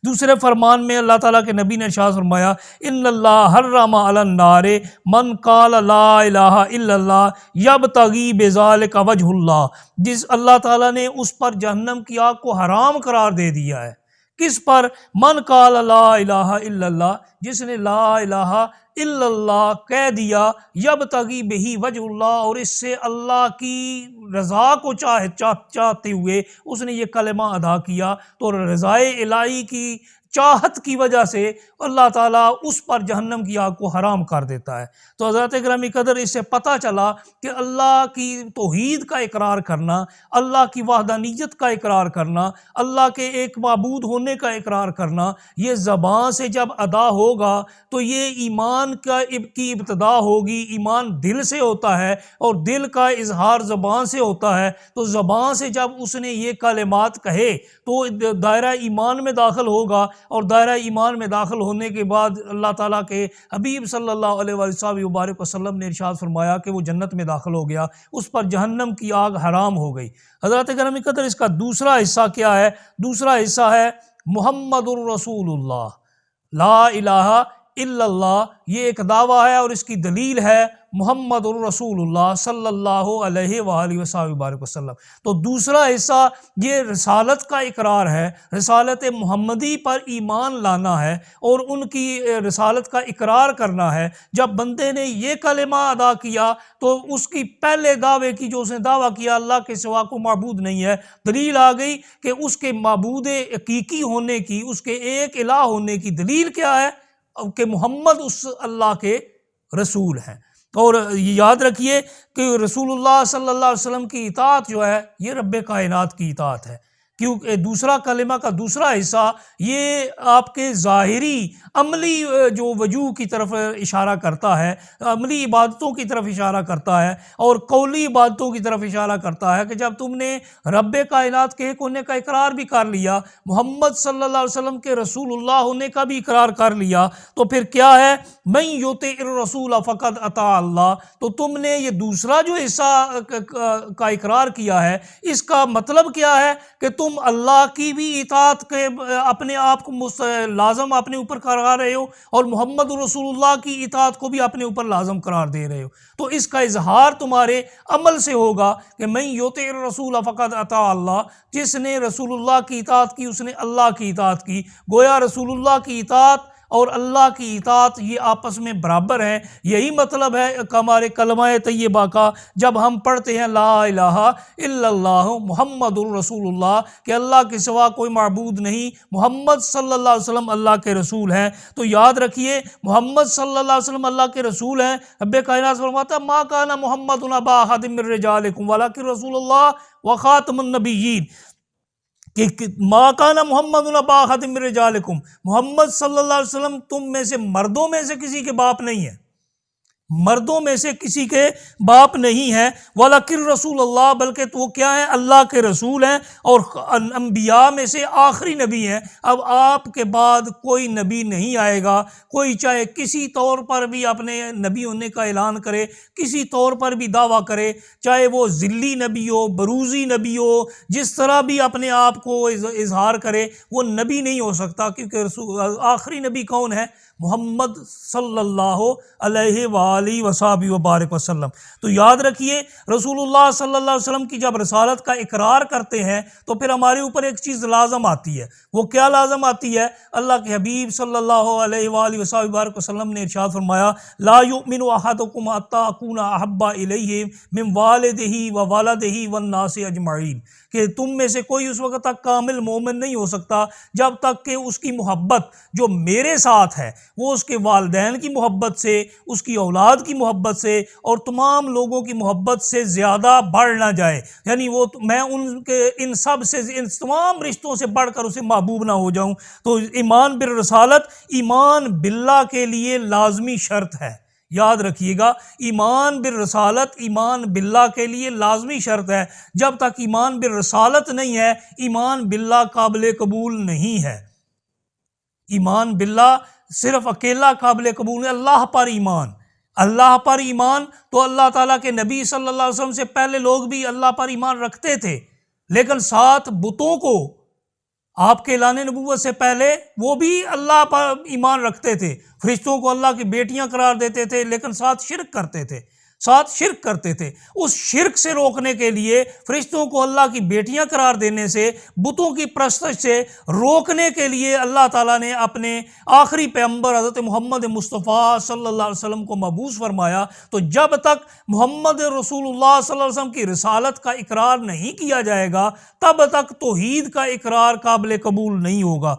دوسرے فرمان میں اللہ تعالیٰ کے نبی نے ارشاد فرمایا ان اللہ حرم علی النار من قال لا الہ الا اللہ یبتغی بذلک وجہ اللہ، جس اللہ تعالیٰ نے اس پر جہنم کی آگ کو حرام قرار دے دیا ہے۔ کس پر؟ من قال لا الہ الا اللہ، جس نے لا الہ الا اللہ کہہ دیا، یبتغی بہی وجہ اللہ، اور اس سے اللہ کی رضا کو چاہتے ہوئے اس نے یہ کلمہ ادا کیا، تو رضائے الہی کی چاہت کی وجہ سے اللہ تعالیٰ اس پر جہنم کی آگ کو حرام کر دیتا ہے۔ تو حضرات گرامی قدر، اس سے پتہ چلا کہ اللہ کی توحید کا اقرار کرنا، اللہ کی وحدانیت کا اقرار کرنا، اللہ کے ایک معبود ہونے کا اقرار کرنا، یہ زبان سے جب ادا ہوگا تو یہ ایمان کی ابتدا ہوگی۔ ایمان دل سے ہوتا ہے اور دل کا اظہار زبان سے ہوتا ہے، تو زبان سے جب اس نے یہ کلمات کہے تو دائرہ ایمان میں داخل ہوگا، اور دائرہ ایمان میں داخل ہونے کے بعد اللہ تعالیٰ کے حبیب صلی اللہ علیہ وآلہ وسلم نے ارشاد فرمایا کہ وہ جنت میں داخل ہو گیا، اس پر جہنم کی آگ حرام ہو گئی۔ حضرات گرامی قدر، اس کا دوسرا حصہ کیا ہے؟ دوسرا حصہ ہے محمد الرسول اللہ، لا الہ الا اللہ، یہ ایک دعویٰ ہے اور اس کی دلیل ہے محمد الرسول اللہ صلی اللہ علیہ وآلہ وسلم۔ تو دوسرا حصہ یہ رسالت کا اقرار ہے، رسالت محمدی پر ایمان لانا ہے اور ان کی رسالت کا اقرار کرنا ہے۔ جب بندے نے یہ کلمہ ادا کیا تو اس کی پہلے دعوے کی جو اس نے دعویٰ کیا اللہ کے سوا کو معبود نہیں ہے، دلیل آ گئی کہ اس کے معبود حقیقی ہونے کی، اس کے ایک الہ ہونے کی دلیل کیا ہے کہ محمد اس اللہ کے رسول ہیں۔ اور یاد رکھیے کہ رسول اللہ صلی اللہ علیہ وسلم کی اطاعت جو ہے یہ رب کائنات کی اطاعت ہے، کیونکہ دوسرا کلمہ کا دوسرا حصہ یہ آپ کے ظاہری عملی جو وجوہ کی طرف اشارہ کرتا ہے، عملی عبادتوں کی طرف اشارہ کرتا ہے اور قولی عبادتوں کی طرف اشارہ کرتا ہے کہ جب تم نے رب کائنات کے ایک ہونے کا اقرار بھی کر لیا، محمد صلی اللہ علیہ وسلم کے رسول اللہ ہونے کا بھی اقرار کر لیا، تو پھر کیا ہے؟ من یطع الرسول فقد اطاع اللہ۔ تو تم نے یہ دوسرا جو حصہ کا اقرار کیا ہے، اس کا مطلب کیا ہے کہ تم اللہ کی بھی اطاعت کے اپنے آپ کو لازم اپنے اوپر قرار رہے ہو اور محمد رسول اللہ کی اطاعت کو بھی اپنے اوپر لازم قرار دے رہے ہو۔ تو اس کا اظہار تمہارے عمل سے ہوگا کہ من یطع الرسول فقد اطاع اللہ، جس نے رسول اللہ کی اطاعت کی اس نے اللہ کی اطاعت کی۔ گویا رسول اللہ کی اطاعت اور اللہ کی اطاعت یہ آپس میں برابر ہیں۔ یہی مطلب ہے ہمارے کلمہ طیبہ کا جب ہم پڑھتے ہیں لا الہ الا اللہ محمد الرسول اللہ، کہ اللہ کے سوا کوئی معبود نہیں، محمد صلی اللہ علیہ وسلم اللہ کے رسول ہیں۔ تو یاد رکھیے محمد صلی اللہ علیہ وسلم اللہ کے رسول ہیں۔ رب کائنات فرماتا ہے ما کان محمد ابا احد من رجالکم ولکن رسول اللہ وخاتم النبیین، کہ ما کان محمد ابا احد من رجالکم، محمد صلی اللہ علیہ وسلم تم میں سے مردوں میں سے کسی کے باپ نہیں ہے، مردوں میں سے کسی کے باپ نہیں ہے، ولیکن رسول اللہ، بلکہ تو وہ کیا ہیں؟ اللہ کے رسول ہیں اور انبیاء میں سے آخری نبی ہیں۔ اب آپ کے بعد کوئی نبی نہیں آئے گا، کوئی چاہے کسی طور پر بھی اپنے نبی ہونے کا اعلان کرے، کسی طور پر بھی دعویٰ کرے، چاہے وہ ذلی نبی ہو، بروزی نبی ہو، جس طرح بھی اپنے آپ کو اظہار کرے، وہ نبی نہیں ہو سکتا، کیونکہ آخری نبی کون ہے؟ محمد صلی اللہ علیہ وآلہ وبارک وسلم۔ تو یاد رکھیے رسول اللہ صلی اللہ علیہ وسلم کی جب رسالت کا اقرار کرتے ہیں تو پھر ہمارے اوپر ایک چیز لازم آتی ہے۔ وہ کیا لازم آتی ہے؟ اللہ کے حبیب صلی اللہ علیہ وآلہ وبارک وسلم نے ارشاد فرمایا لا یؤمن احدکم حتی اکون احب الیہ من والدہ وولدہ والناس اجمعین، کہ تم میں سے کوئی اس وقت تک کامل مومن نہیں ہو سکتا جب تک کہ اس کی محبت جو میرے ساتھ ہے وہ اس کے والدین کی محبت سے، اس کی اولاد کی محبت سے اور تمام لوگوں کی محبت سے زیادہ بڑھ نہ جائے، یعنی وہ میں ان سب سے، ان تمام رشتوں سے بڑھ کر اسے محبوب نہ ہو جاؤں۔ تو ایمان بالرسالت ایمان باللہ کے لیے لازمی شرط ہے۔ یاد رکھیے گا ایمان بالرسالت ایمان باللہ کے لیے لازمی شرط ہے۔ جب تک ایمان بالرسالت نہیں ہے ایمان باللہ قابل قبول نہیں ہے۔ ایمان باللہ صرف اکیلا قابل قبول ہے، اللہ پر ایمان، اللہ پر ایمان۔ تو اللہ تعالیٰ کے نبی صلی اللہ علیہ وسلم سے پہلے لوگ بھی اللہ پر ایمان رکھتے تھے، لیکن ساتھ بتوں کو آپ کے اعلان نبوت سے پہلے وہ بھی اللہ پر ایمان رکھتے تھے، فرشتوں کو اللہ کی بیٹیاں قرار دیتے تھے، لیکن ساتھ شرک کرتے تھے۔ اس شرک سے روکنے کے لیے، فرشتوں کو اللہ کی بیٹیاں قرار دینے سے، بتوں کی پرستش سے روکنے کے لیے اللہ تعالیٰ نے اپنے آخری پیغمبر حضرت محمد مصطفیٰ صلی اللہ علیہ وسلم کو مبعوث فرمایا۔ تو جب تک محمد رسول اللہ صلی اللہ علیہ وسلم کی رسالت کا اقرار نہیں کیا جائے گا، تب تک توحید کا اقرار قابل قبول نہیں ہوگا۔